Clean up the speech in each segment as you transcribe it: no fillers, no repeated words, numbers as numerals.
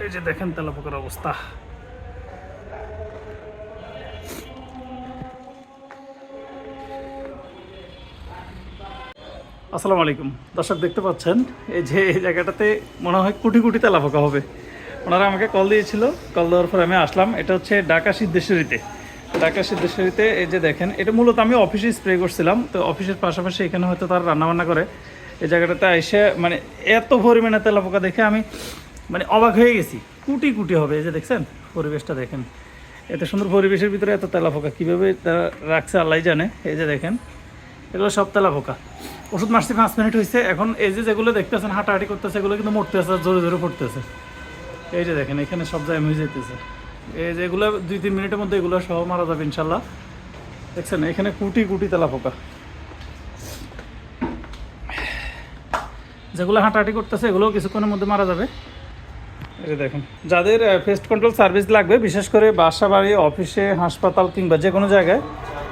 এই যে দেখেন তেলাপোকার অবস্থা। আসসালামু আলাইকুম দর্শক, দেখতে পাচ্ছেন এই যে এই জায়গাটাতে মনে হয় কোটি কোটি তেলাপোকা হবে। ওনারা আমাকে কল দিয়েছিল, কল দেওয়ার পর আমি আসলাম। এটা হচ্ছে ঢাকা সিদ্ধেশ্বরীতে। ঢাকা সিদ্ধেশ্বরীতে এই যে দেখেন, এটা মূলত আমি অফিসে স্প্রে করছিলাম, তো অফিসের পাশাপাশি এখানে হয়তো তারা রান্নাবান্না করে। এই জায়গাটাতে এসে মানে এত পরিমাণে তেলাপোকা দেখে আমি মানে অবাক হয়ে গেছি। কুটি কুটি হবে। এই যে দেখছেন পরিবেশটা দেখেন, এত সুন্দর পরিবেশের ভিতরে এত তেলাপোকা কীভাবে তারা রাখছে আল্লাহ জানে। এই যে দেখেন এগুলো সব তেলাপোকা। ওষুধ মারছি 5 মিনিট হয়েছে। এখন এই যে যেগুলো দেখতেছেন হাঁটাহাঁটি করতেছে, এগুলো কিন্তু মরতেছে, জোরে জোরে পড়তেছে। এই যে দেখেন এখানে সব জায়গায় হয়ে যেতেছে। এই যে এগুলো 2-3 মিনিটের মধ্যে এগুলো সহ মারা যাবে ইনশাল্লাহ। দেখছেন এখানে কুটি কুটি তেলাপোকা, যেগুলো হাঁটাহাঁটি করতেছে এগুলোও কিছুক্ষণের মধ্যে মারা যাবে। এই যে দেখুন, যাদের পেস্ট কন্ট্রোল সার্ভিস লাগবে, বিশেষ করে বাসা বাড়ি, অফিসে, হাসপাতাল কিংবা যে কোনো জায়গায়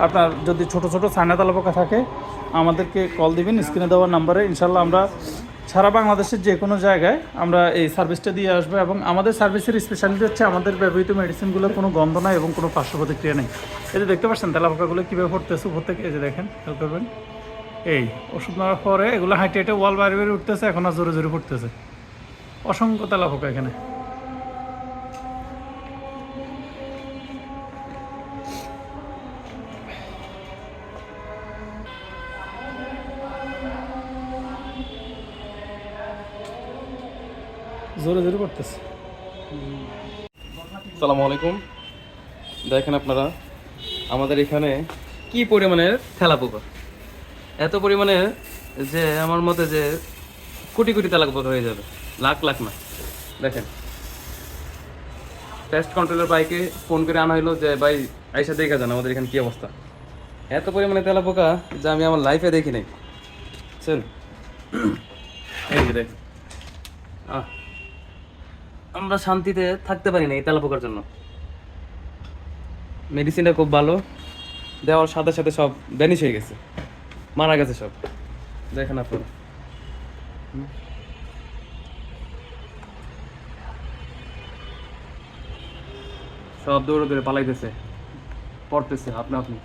আপনার যদি ছোট ছোট ছানা তেলাপোকা থাকে, আমাদেরকে কল দিবেন স্ক্রিনে দেওয়া নাম্বারে। ইনশাল্লাহ আমরা সারা বাংলাদেশের যে কোনো জায়গায় আমরা এই সার্ভিসটা দিয়ে আসবো। এবং আমাদের সার্ভিসের স্পেশালিটি হচ্ছে আমাদের ব্যবহৃত মেডিসিনগুলোর কোনো গন্ধ নাই এবং কোনো পার্শ্ব প্রতিক্রিয়া নেই। এই যে দেখতে পাচ্ছেন তেলাপোকাগুলো কীভাবে পড়তেছে উপর থেকে। এই যে দেখেন, খেয়াল করবেন, এই ওষুধ নেওয়ার পরে এগুলো হাঁটে হেঁটে ওয়াল বাড়ি বাড়ি উঠতেছে, এখন আর জোরে জোরে পড়তেছে। অসংখ্য তেলাপোকা এখানে। জোরে জোরে পড়তেছে। আসসালামু আলাইকুম। দেখেন আপনারা আমাদের এখানে কি পরিমাণের তেলাপোকা, এত পরিমাণে যে আমার মতে যে কোটি কোটি তেলাপোকা হয়ে যাবে, লাখ লাখ না। দেখেন পেস্ট কন্ট্রোলের বাইকে ফোন করে আনা হলো যে ভাই আইসা দেখা যান আমাদের এখানে কি অবস্থা। এত পরিমাণে তেলাপোকা যা আমি আমার লাইফে দেখি নাই, বুঝছেন। এই যে দেখ, আমরা শান্তিতে থাকতে পারি না এই তেলাপোকার জন্য। মেডিসিনটা খুব ভালো, দেওয়ার সাথে সাথে সব ভ্যানিশ হয়ে গেছে, মারা গেছে সব। দেখেন আপনারা, সব দৌড়ে দৌড়ে পালাইতেছে, পড়তেছে আপনা আপনি।